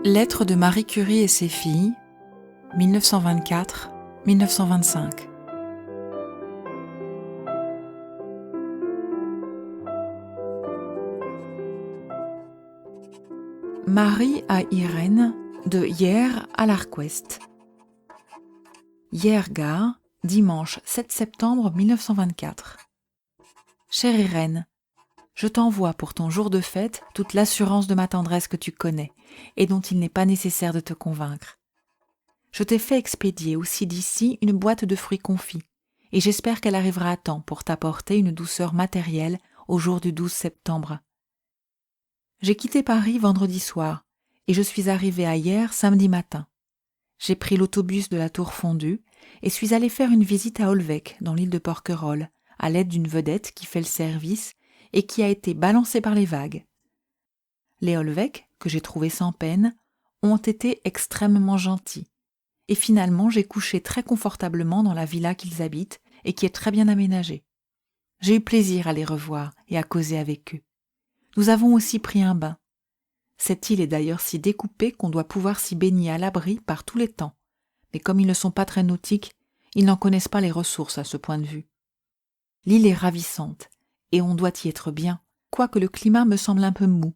Lettres de Marie Curie et ses filles, 1924-1925. Marie à Irène, de Hyères à l'Arquest. Hyères Gare, dimanche 7 septembre 1924. Chère Irène, je t'envoie pour ton jour de fête toute l'assurance de ma tendresse que tu connais et dont il n'est pas nécessaire de te convaincre. Je t'ai fait expédier aussi d'ici une boîte de fruits confits et j'espère qu'elle arrivera à temps pour t'apporter une douceur matérielle au jour du 12 septembre. J'ai quitté Paris vendredi soir et je suis arrivée à Hyères samedi matin. J'ai pris l'autobus de la Tour Fondue et suis allée faire une visite à Olvec, dans l'île de Porquerolles, à l'aide d'une vedette qui fait le service et qui a été balancée par les vagues. Les Olvec, que j'ai trouvés sans peine, ont été extrêmement gentils. Et finalement, j'ai couché très confortablement dans la villa qu'ils habitent et qui est très bien aménagée. J'ai eu plaisir à les revoir et à causer avec eux. Nous avons aussi pris un bain. Cette île est d'ailleurs si découpée qu'on doit pouvoir s'y baigner à l'abri par tous les temps. Mais comme ils ne sont pas très nautiques, ils n'en connaissent pas les ressources à ce point de vue. L'île est ravissante et on doit y être bien, quoique le climat me semble un peu mou.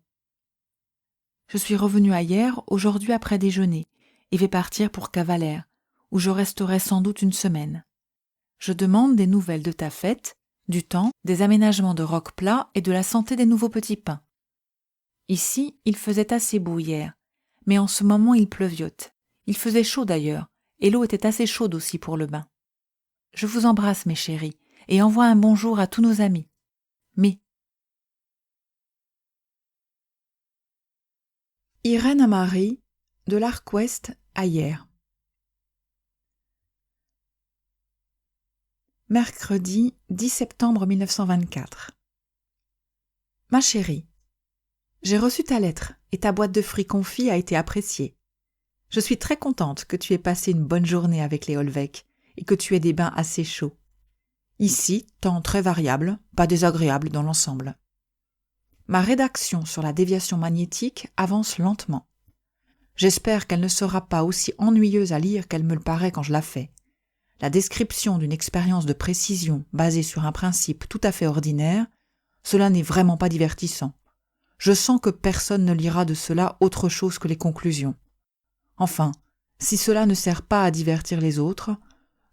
Je suis revenue à Hyères aujourd'hui après déjeuner et vais partir pour Cavalère, où je resterai sans doute une semaine. Je demande des nouvelles de ta fête, du temps, des aménagements de rocs plats et de la santé des nouveaux petits pains. Ici, il faisait assez beau hier, mais en ce moment il pleuviote. Il faisait chaud d'ailleurs, et l'eau était assez chaude aussi pour le bain. Je vous embrasse, mes chéris, et envoie un bonjour à tous nos amis. Mais Irène à Marie, de l'Arquest à Hyères. Mercredi 10 septembre 1924. Ma chérie, j'ai reçu ta lettre et ta boîte de fruits confits a été appréciée. Je suis très contente que tu aies passé une bonne journée avec les Olvec et que tu aies des bains assez chauds. Ici, temps très variable, pas désagréable dans l'ensemble. Ma rédaction sur la déviation magnétique avance lentement. J'espère qu'elle ne sera pas aussi ennuyeuse à lire qu'elle me le paraît quand je la fais. La description d'une expérience de précision basée sur un principe tout à fait ordinaire, cela n'est vraiment pas divertissant. Je sens que personne ne lira de cela autre chose que les conclusions. Enfin, si cela ne sert pas à divertir les autres,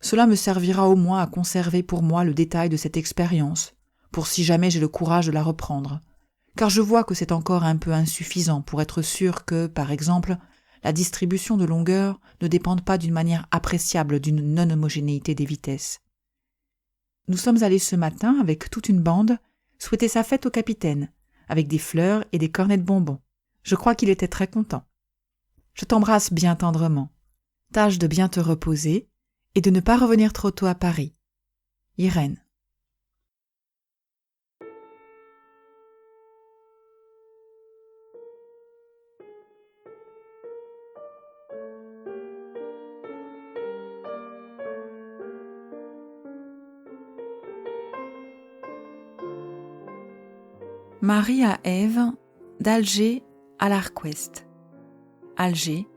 cela me servira au moins à conserver pour moi le détail de cette expérience, pour si jamais j'ai le courage de la reprendre, car je vois que c'est encore un peu insuffisant pour être sûr que, par exemple, la distribution de longueur ne dépende pas d'une manière appréciable d'une non-homogénéité des vitesses. Nous sommes allés ce matin, avec toute une bande, souhaiter sa fête au capitaine, avec des fleurs et des cornets de bonbons. Je crois qu'il était très content. Je t'embrasse bien tendrement. Tâche de bien te reposer et de ne pas revenir trop tôt à Paris. Irène. Marie à Ève, d'Alger à l'Arquest. Alger,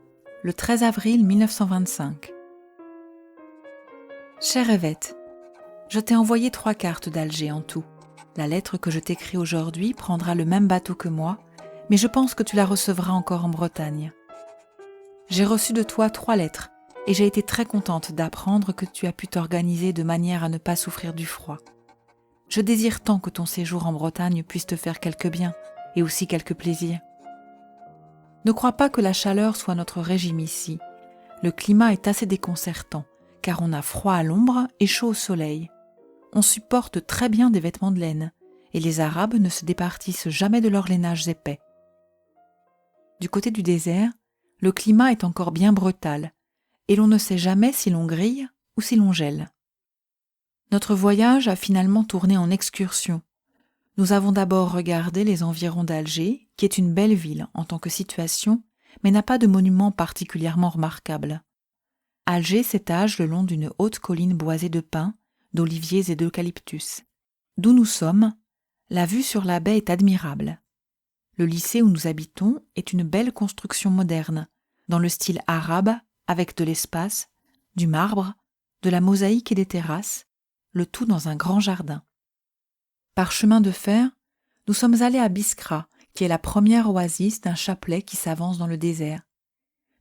le 13 avril 1925. Chère Èvette, je t'ai envoyé 3 cartes d'Alger en tout. La lettre que je t'écris aujourd'hui prendra le même bateau que moi, mais je pense que tu la recevras encore en Bretagne. J'ai reçu de toi 3 lettres et j'ai été très contente d'apprendre que tu as pu t'organiser de manière à ne pas souffrir du froid. Je désire tant que ton séjour en Bretagne puisse te faire quelque bien et aussi quelque plaisir. Ne crois pas que la chaleur soit notre régime ici. Le climat est assez déconcertant, car on a froid à l'ombre et chaud au soleil. On supporte très bien des vêtements de laine, et les Arabes ne se départissent jamais de leurs lainages épais. Du côté du désert, le climat est encore bien brutal, et l'on ne sait jamais si l'on grille ou si l'on gèle. Notre voyage a finalement tourné en excursion. Nous avons d'abord regardé les environs d'Alger, qui est une belle ville en tant que situation, mais n'a pas de monuments particulièrement remarquables. Alger s'étage le long d'une haute colline boisée de pins, d'oliviers et d'eucalyptus. D'où nous sommes, la vue sur la baie est admirable. Le lycée où nous habitons est une belle construction moderne, dans le style arabe, avec de l'espace, du marbre, de la mosaïque et des terrasses, le tout dans un grand jardin. Par chemin de fer, nous sommes allés à Biskra, qui est la première oasis d'un chapelet qui s'avance dans le désert.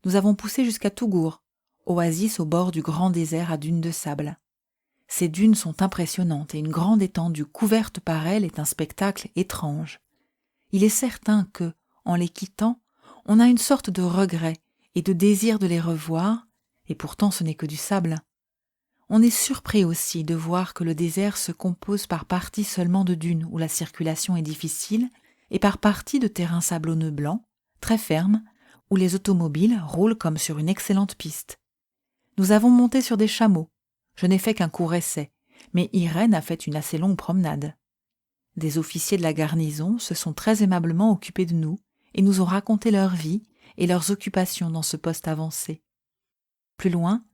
Nous avons poussé jusqu'à Tougour, oasis au bord du grand désert à dunes de sable. Ces dunes sont impressionnantes et une grande étendue couverte par elles est un spectacle étrange. Il est certain que, en les quittant, on a une sorte de regret et de désir de les revoir, et pourtant ce n'est que du sable. On est surpris aussi de voir que le désert se compose par parties seulement de dunes où la circulation est difficile et par parties de terrains sablonneux blancs, très fermes, où les automobiles roulent comme sur une excellente piste. Nous avons monté sur des chameaux. Je n'ai fait qu'un court essai, mais Irène a fait une assez longue promenade. Des officiers de la garnison se sont très aimablement occupés de nous et nous ont raconté leur vie et leurs occupations dans ce poste avancé. Plus loin,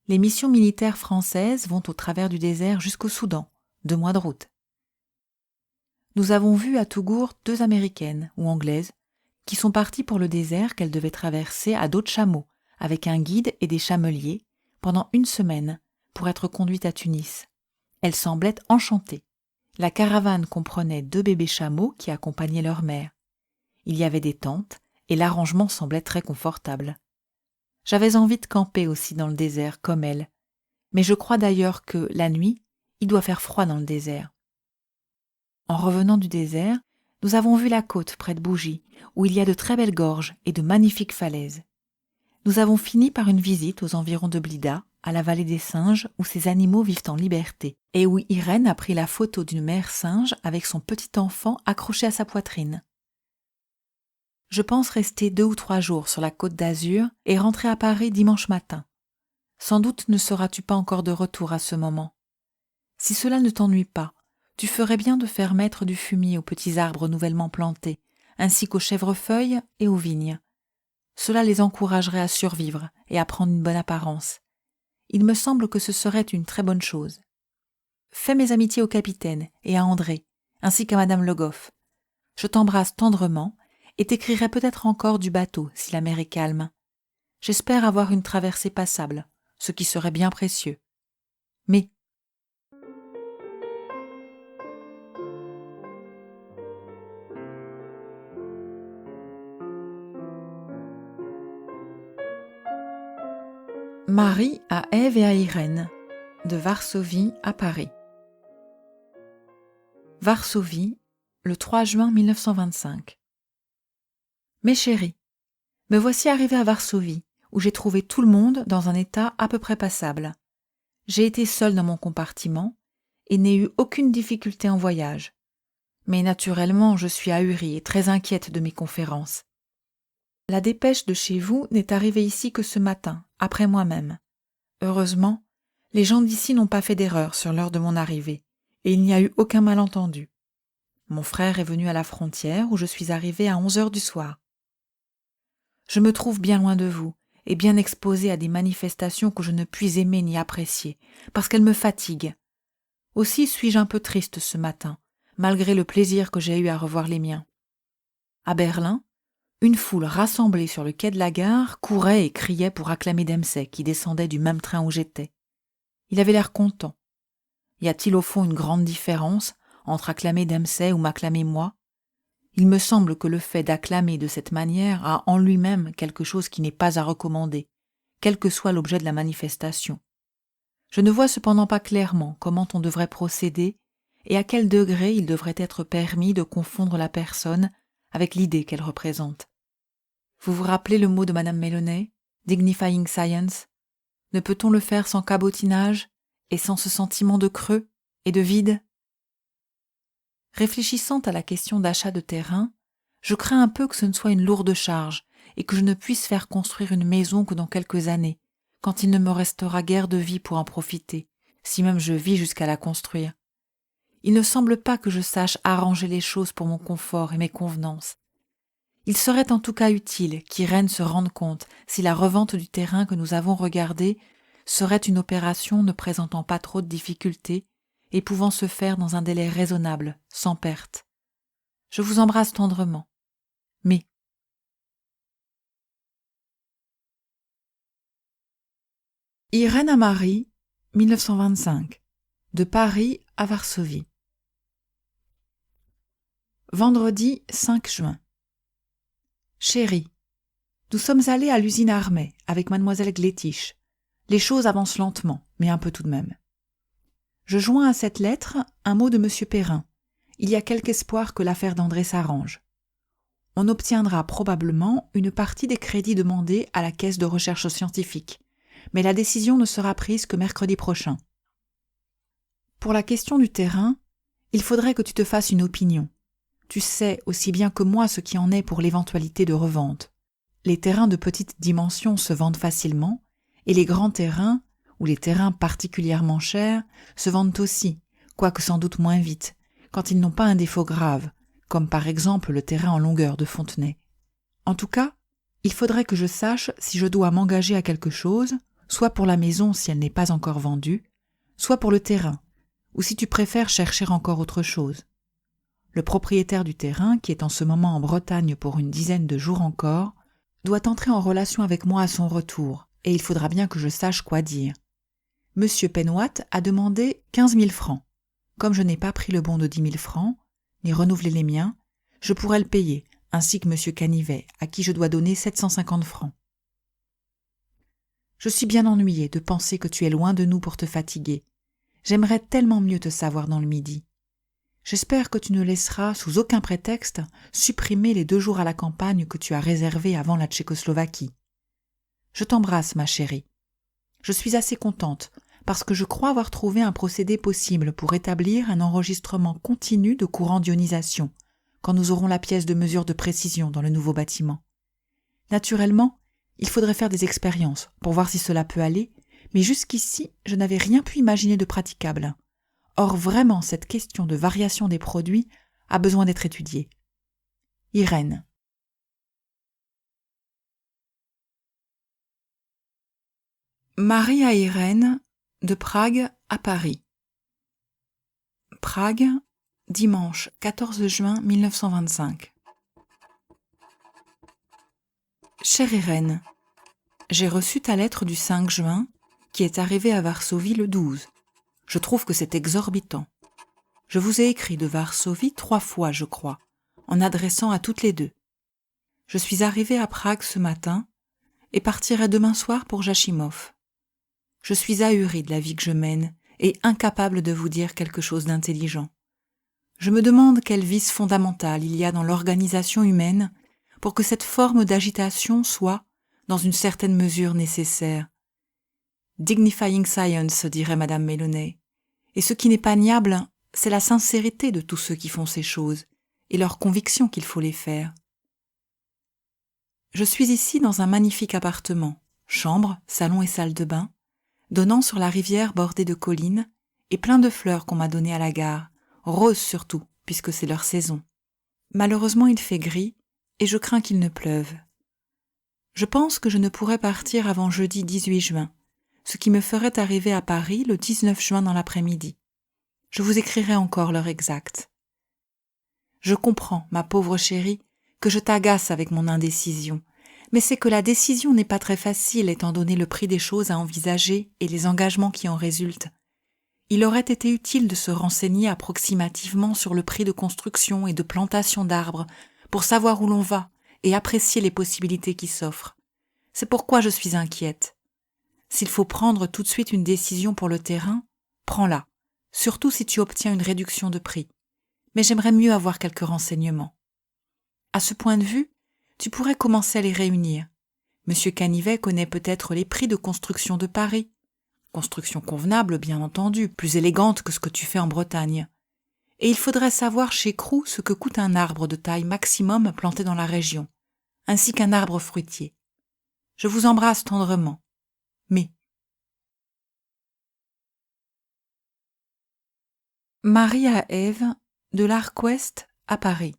les missions militaires françaises vont au travers du désert jusqu'au Soudan, 2 mois de route. Nous avons vu à Tougour 2 Américaines ou Anglaises qui sont parties pour le désert qu'elles devaient traverser à dos de chameau, avec un guide et des chameliers, pendant 1 semaine, pour être conduites à Tunis. Elles semblaient enchantées. La caravane comprenait 2 bébés chameaux qui accompagnaient leur mère. Il y avait des tentes et l'arrangement semblait très confortable. J'avais envie de camper aussi dans le désert comme elles, mais je crois d'ailleurs que, la nuit, il doit faire froid dans le désert. En revenant du désert, nous avons vu la côte près de Bougie, où il y a de très belles gorges et de magnifiques falaises. Nous avons fini par une visite aux environs de Blida, à la vallée des singes, où ces animaux vivent en liberté, et où Irène a pris la photo d'une mère singe avec son petit enfant accroché à sa poitrine. Je pense rester 2 ou 3 jours sur la Côte d'Azur et rentrer à Paris dimanche matin. Sans doute ne seras-tu pas encore de retour à ce moment. Si cela ne t'ennuie pas, tu ferais bien de faire mettre du fumier aux petits arbres nouvellement plantés, ainsi qu'aux chèvrefeuilles et aux vignes. Cela les encouragerait à survivre et à prendre une bonne apparence. Il me semble que ce serait une très bonne chose. Fais mes amitiés au capitaine et à André, ainsi qu'à Madame Le Goff. Je t'embrasse tendrement et t'écrirai peut-être encore du bateau si la mer est calme. J'espère avoir une traversée passable, ce qui serait bien précieux. Mais Marie à Ève et à Irène, de Varsovie à Paris. Varsovie, le 3 juin 1925. Mes chéris, me voici arrivée à Varsovie, où j'ai trouvé tout le monde dans un état à peu près passable. J'ai été seule dans mon compartiment et n'ai eu aucune difficulté en voyage. Mais naturellement, je suis ahurie et très inquiète de mes conférences. La dépêche de chez vous n'est arrivée ici que ce matin, après moi-même. Heureusement, les gens d'ici n'ont pas fait d'erreur sur l'heure de mon arrivée, et il n'y a eu aucun malentendu. Mon frère est venu à la frontière où je suis arrivée à 11 heures du soir. Je me trouve bien loin de vous, et bien exposée à des manifestations que je ne puis aimer ni apprécier, parce qu'elles me fatiguent. Aussi suis-je un peu triste ce matin, malgré le plaisir que j'ai eu à revoir les miens. À Berlin, une foule rassemblée sur le quai de la gare courait et criait pour acclamer Dempsey, qui descendait du même train où j'étais. Il avait l'air content. Y a-t-il au fond une grande différence entre acclamer Dempsey ou m'acclamer moi ? Il me semble que le fait d'acclamer de cette manière a en lui-même quelque chose qui n'est pas à recommander, quel que soit l'objet de la manifestation. Je ne vois cependant pas clairement comment on devrait procéder et à quel degré il devrait être permis de confondre la personne avec l'idée qu'elle représente. Vous vous rappelez le mot de Madame Méloney, « dignifying science » ? Ne peut-on le faire sans cabotinage et sans ce sentiment de creux et de vide ? Réfléchissant à la question d'achat de terrain, je crains un peu que ce ne soit une lourde charge et que je ne puisse faire construire une maison que dans quelques années, quand il ne me restera guère de vie pour en profiter, si même je vis jusqu'à la construire. Il ne semble pas que je sache arranger les choses pour mon confort et mes convenances. Il serait en tout cas utile qu'Irène se rende compte si la revente du terrain que nous avons regardé serait une opération ne présentant pas trop de difficultés et pouvant se faire dans un délai raisonnable, sans perte. Je vous embrasse tendrement. Mais Irène à Marie, 1925. De Paris à Varsovie. Vendredi 5 juin. Chérie, nous sommes allés à l'usine Armet avec mademoiselle Glétiche. Les choses avancent lentement, mais un peu tout de même. Je joins à cette lettre un mot de M. Perrin. Il y a quelque espoir que l'affaire d'André s'arrange. On obtiendra probablement une partie des crédits demandés à la Caisse de recherche scientifique, mais la décision ne sera prise que mercredi prochain. Pour la question du terrain, il faudrait que tu te fasses une opinion. Tu sais aussi bien que moi ce qui en est pour l'éventualité de revente. Les terrains de petite dimension se vendent facilement, et les grands terrains, ou les terrains particulièrement chers, se vendent aussi, quoique sans doute moins vite, quand ils n'ont pas un défaut grave, comme par exemple le terrain en longueur de Fontenay. En tout cas, il faudrait que je sache si je dois m'engager à quelque chose, soit pour la maison si elle n'est pas encore vendue, soit pour le terrain, ou si tu préfères chercher encore autre chose. Le propriétaire du terrain, qui est en ce moment en Bretagne pour une dizaine de jours encore, doit entrer en relation avec moi à son retour, et il faudra bien que je sache quoi dire. Monsieur Penwatt a demandé 15 000 francs. Comme je n'ai pas pris le bon de 10 000 francs, ni renouvelé les miens, je pourrais le payer, ainsi que monsieur Canivet, à qui je dois donner 750 francs. Je suis bien ennuyée de penser que tu es loin de nous pour te fatiguer. J'aimerais tellement mieux te savoir dans le Midi. J'espère que tu ne laisseras, sous aucun prétexte, supprimer les 2 jours à la campagne que tu as réservés avant la Tchécoslovaquie. Je t'embrasse, ma chérie. Je suis assez contente, parce que je crois avoir trouvé un procédé possible pour établir un enregistrement continu de courant d'ionisation, quand nous aurons la pièce de mesure de précision dans le nouveau bâtiment. Naturellement, il faudrait faire des expériences pour voir si cela peut aller, mais jusqu'ici, je n'avais rien pu imaginer de praticable. Or, vraiment, cette question de variation des produits a besoin d'être étudiée. Irène. Marie à Irène, de Prague à Paris. Prague, dimanche 14 juin 1925. Chère Irène, j'ai reçu ta lettre du 5 juin, qui est arrivée à Varsovie le 12. Je trouve que c'est exorbitant. Je vous ai écrit de Varsovie 3 fois, je crois, en adressant à toutes les 2. Je suis arrivée à Prague ce matin et partirai demain soir pour Jachimov. Je suis ahurie de la vie que je mène et incapable de vous dire quelque chose d'intelligent. Je me demande quel vice fondamental il y a dans l'organisation humaine pour que cette forme d'agitation soit, dans une certaine mesure, nécessaire. Dignifying science, dirait Madame Mélonnet. Et ce qui n'est pas niable, c'est la sincérité de tous ceux qui font ces choses, et leur conviction qu'il faut les faire. Je suis ici dans un magnifique appartement, chambre, salon et salle de bain, donnant sur la rivière bordée de collines, et plein de fleurs qu'on m'a données à la gare, roses surtout, puisque c'est leur saison. Malheureusement il fait gris, et je crains qu'il ne pleuve. Je pense que je ne pourrai partir avant jeudi 18 juin, ce qui me ferait arriver à Paris le 19 juin dans l'après-midi. Je vous écrirai encore l'heure exacte. Je comprends, ma pauvre chérie, que je t'agace avec mon indécision, mais c'est que la décision n'est pas très facile étant donné le prix des choses à envisager et les engagements qui en résultent. Il aurait été utile de se renseigner approximativement sur le prix de construction et de plantation d'arbres pour savoir où l'on va et apprécier les possibilités qui s'offrent. C'est pourquoi je suis inquiète. S'il faut prendre tout de suite une décision pour le terrain, prends-la, surtout si tu obtiens une réduction de prix. Mais j'aimerais mieux avoir quelques renseignements. À ce point de vue, tu pourrais commencer à les réunir. Monsieur Canivet connaît peut-être les prix de construction de Paris. Construction convenable, bien entendu, plus élégante que ce que tu fais en Bretagne. Et il faudrait savoir chez Crou ce que coûte un arbre de taille maximum planté dans la région, ainsi qu'un arbre fruitier. Je vous embrasse tendrement. Mais Marie à Ève, de l'Arc Ouest à Paris.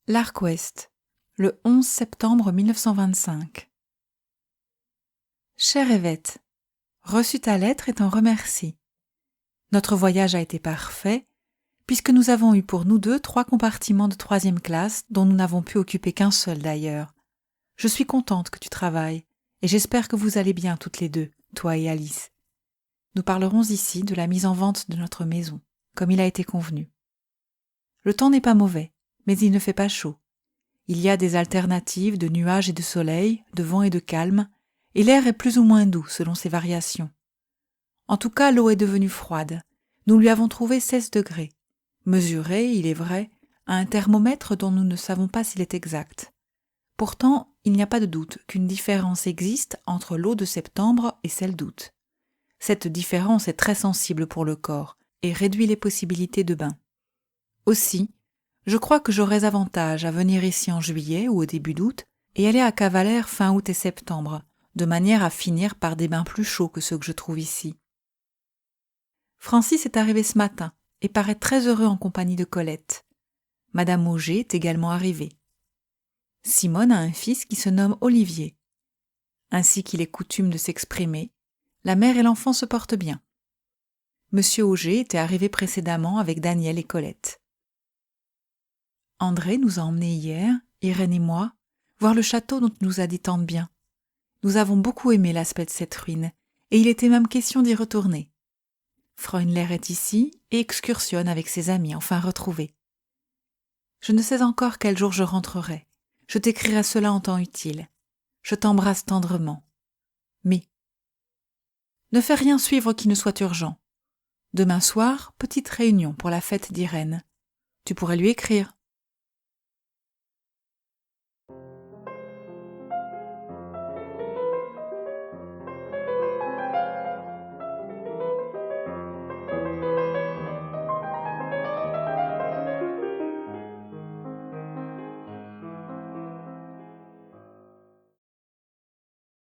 L'Arc Ouest, le 11 septembre 1925. Chère Évette, reçu ta lettre et t'en remercie. Notre voyage a été parfait, puisque nous avons eu pour nous deux 3 compartiments de 3e classe dont nous n'avons pu occuper qu'un seul d'ailleurs. Je suis contente que tu travailles, et j'espère que vous allez bien toutes les deux, toi et Alice. Nous parlerons ici de la mise en vente de notre maison, comme il a été convenu. Le temps n'est pas mauvais, mais il ne fait pas chaud. Il y a des alternatives de nuages et de soleil, de vent et de calme, et l'air est plus ou moins doux selon ses variations. En tout cas, l'eau est devenue froide. Nous lui avons trouvé 16 degrés, mesurés, il est vrai, à un thermomètre dont nous ne savons pas s'il est exact. Pourtant, il n'y a pas de doute qu'une différence existe entre l'eau de septembre et celle d'août. Cette différence est très sensible pour le corps et réduit les possibilités de bain. Aussi, je crois que j'aurais avantage à venir ici en juillet ou au début d'août et aller à Cavalère fin août et septembre, de manière à finir par des bains plus chauds que ceux que je trouve ici. Francis est arrivé ce matin et paraît très heureux en compagnie de Colette. Madame Auger est également arrivée. Simone a un fils qui se nomme Olivier. Ainsi qu'il est coutume de s'exprimer, la mère et l'enfant se portent bien. Monsieur Auger était arrivé précédemment avec Daniel et Colette. André nous a emmenés hier, Irène et moi, voir le château dont il nous a dit tant de bien. Nous avons beaucoup aimé l'aspect de cette ruine, et il était même question d'y retourner. Freundler est ici et excursionne avec ses amis, enfin retrouvés. Je ne sais encore quel jour je rentrerai. Je t'écrirai cela en temps utile. Je t'embrasse tendrement. Mais ne fais rien suivre qui ne soit urgent. Demain soir, petite réunion pour la fête d'Irène. Tu pourrais lui écrire.